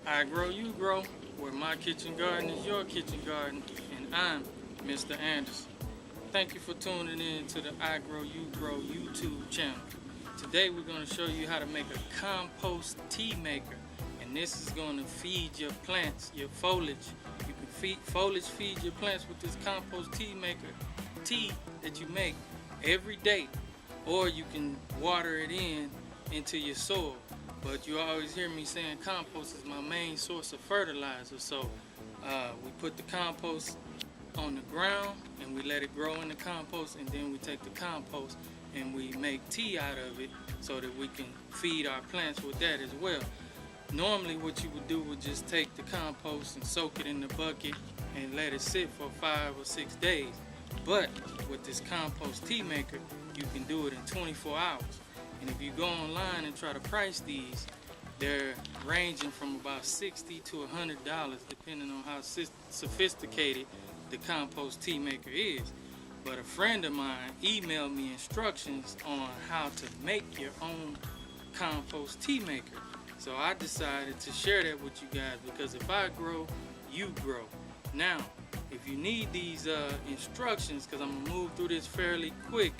I Grow, You Grow, where my kitchen garden is your kitchen garden, and I'm Mr. Anderson. Thank you for tuning in to the I Grow, You Grow YouTube channel. Today we're going to show you how to make a compost tea maker, and this is going to feed your plants, your foliage. You can foliage feed your plants with this compost tea maker, tea that you make every day, or you can water it into your soil. But you always hear me saying compost is my main source of fertilizer. So we put the compost on the ground and we let it grow in the compost, and then we take the compost and we make tea out of it so that we can feed our plants with that as well. Normally what you would do would just take the compost and soak it in the bucket and let it sit for 5 or 6 days. But with this compost tea maker, you can do it in 24 hours. And if you go online and try to price these, they're ranging from about $60 to $100 depending on how sophisticated the compost tea maker is. But a friend of mine emailed me instructions on how to make your own compost tea maker. So I decided to share that with you guys, because if I grow, you grow. Now, if you need these instructions, because I'm going to move through this fairly quick,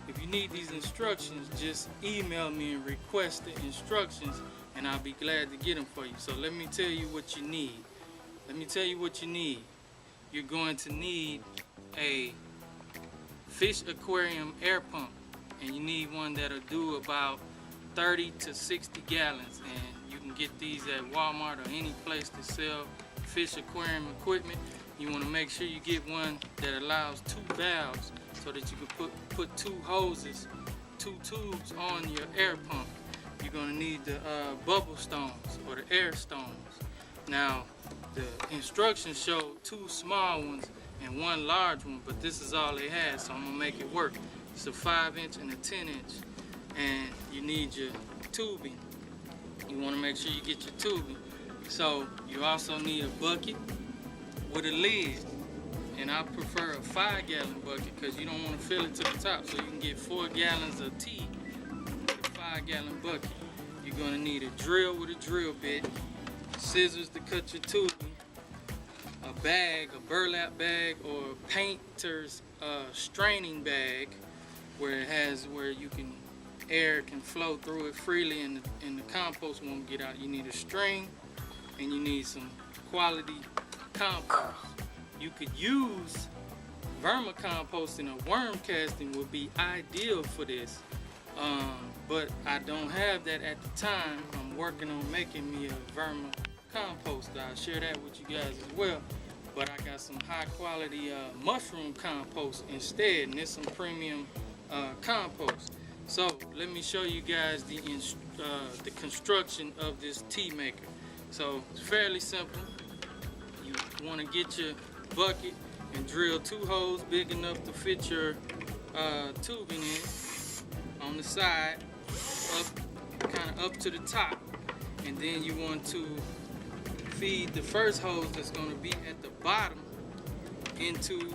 if you need these instructions, just email me and request the instructions, and I'll be glad to get them for you. So let me tell you what you need. You're going to need a fish aquarium air pump, and you need one that'll do about 30 to 60 gallons. And you can get these at Walmart or any place to sell fish aquarium equipment. You want to make sure you get one that allows 2 valves, so that you can put 2 hoses, 2 tubes on your air pump. You're going to need the bubble stones or the air stones. Now, the instructions show 2 small ones and 1 large one, but this is all they had, so I'm going to make it work. It's a 5-inch and a 10-inch. And you need your tubing. You want to make sure you get your tubing. So you also need a bucket with a lid. And I prefer a 5-gallon bucket because you don't want to fill it to the top, so you can get 4 gallons of tea with a 5-gallon bucket. You're going to need a drill with a drill bit, scissors to cut your tubing, a bag, a burlap bag, or a painter's straining bag where air can flow through it freely and the compost won't get out. You need a string, and you need some quality compost. You could use vermicomposting or worm casting would be ideal for this, but I don't have that at the time. I'm working on making me a vermicompost. I'll share that with you guys as well. But I got some high quality mushroom compost instead, and it's some premium compost. So let me show you guys the construction of this tea maker. So it's fairly simple. You want to get your bucket and drill 2 holes big enough to fit your tubing in on the side, kind of up to the top, and then you want to feed the first hose that's going to be at the bottom into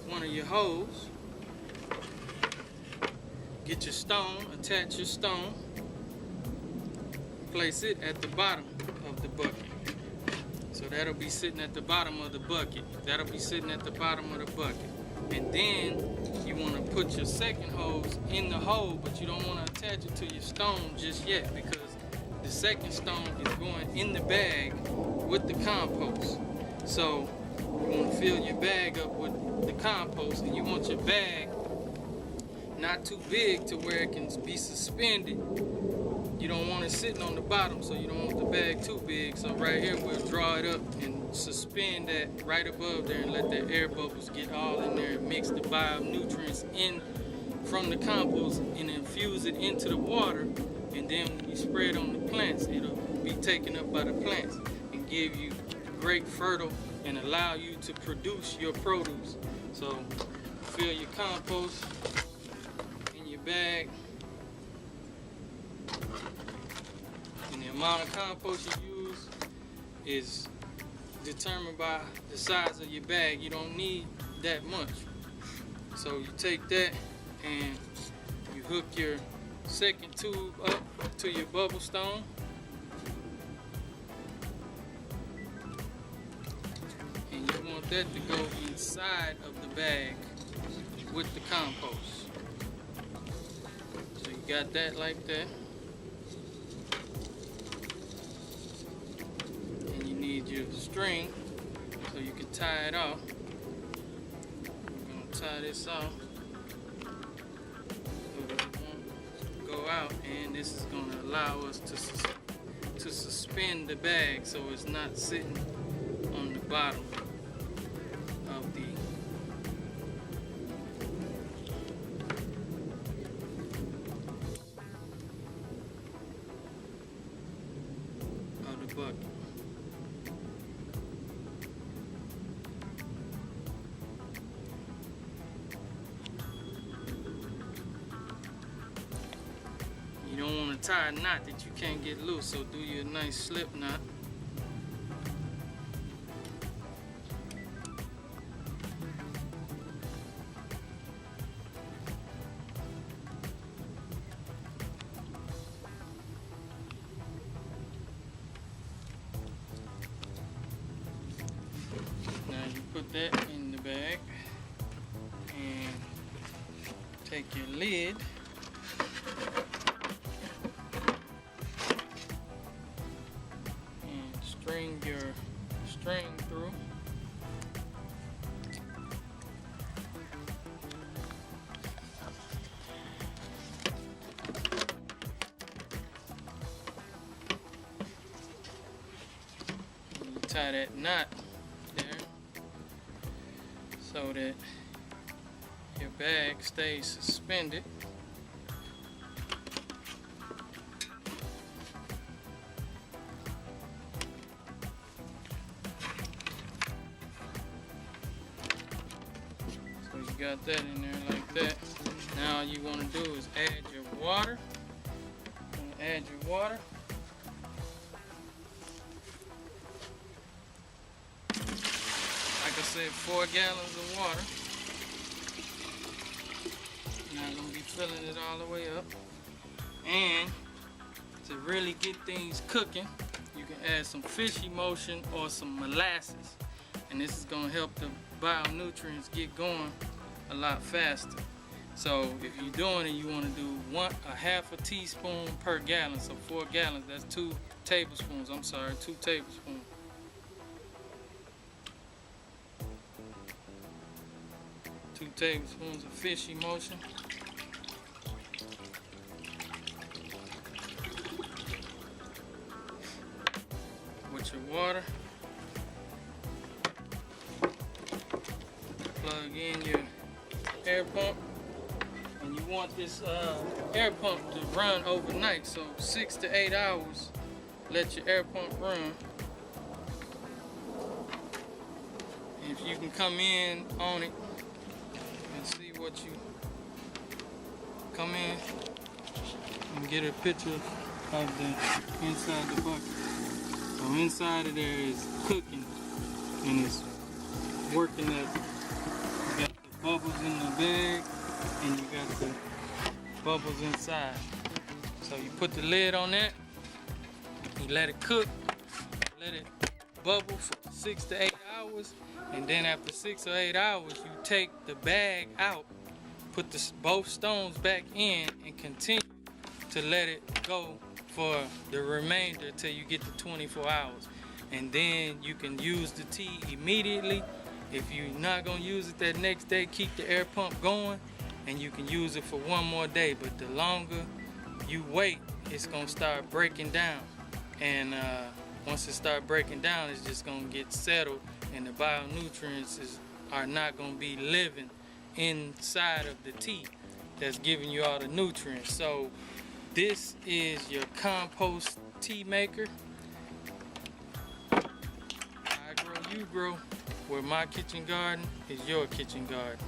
one of your holes. Get your stone, attach your stone, place it at the bottom of the bucket. So that'll be sitting at the bottom of the bucket. And then you want to put your second hose in the hole, but you don't want to attach it to your stone just yet, because the second stone is going in the bag with the compost. So you want to fill your bag up with the compost, and you want your bag not too big to where it can be suspended. You don't want it sitting on the bottom, so you don't want the bag too big. So right here we'll draw it up and suspend that right above there and let the air bubbles get all in there and mix the bio-nutrients in from the compost and infuse it into the water. And then when you spray it on the plants, it'll be taken up by the plants and give you great fertile and allow you to produce your produce. So fill your compost in your bag. And the amount of compost you use is determined by the size of your bag. You don't need that much. So you take that and you hook your second tube up to your bubble stone. want that to go inside of the bag with the compost. So you got that like that. And you need your string so you can tie it off. We're going to tie this off so that it won't go out, and this is going to allow us to suspend the bag so it's not sitting on the bottom of the bucket. You don't want to tie a knot that you can't get loose, so do you a nice slip knot. Now you put that in the bag and take your lid and string your string through. And you tie that knot there so that your bag stays suspended. So you got that in there like that. Now all you want to do is add your water. Add your water. Like I said, 4 gallons of water. Now I'm gonna be filling it all the way up. And to really get things cooking, you can add some fish emulsion or some molasses. And this is gonna help the bionutrients get going a lot faster. So if you're doing it, you wanna do a half a teaspoon per gallon. So 4 gallons, that's 2 tablespoons. I'm sorry, 2 tablespoons. Two tablespoons of fish emulsion. With your water. Plug in your air pump. And you want this air pump to run overnight. So 6 to 8 hours, let your air pump run. And if you can come in on it, see what you come in and get a picture of the inside the bucket. So inside of there is cooking and it's working up. You got the bubbles in the bag and you got the bubbles inside. So you put the lid on that, you let it cook, let it bubble for 6 to 8 hours. And then after 6 or 8 hours, you take the bag out, put both stones back in, and continue to let it go for the remainder till you get to 24 hours. And then you can use the tea immediately. If you're not gonna use it that next day, keep the air pump going, and you can use it for 1 more day. But the longer you wait, it's gonna start breaking down. And once it starts breaking down, it's just gonna get settled, and the bionutrients are not gonna be living inside of the tea that's giving you all the nutrients. So this is your compost tea maker. I grow, you grow, where my kitchen garden is your kitchen garden.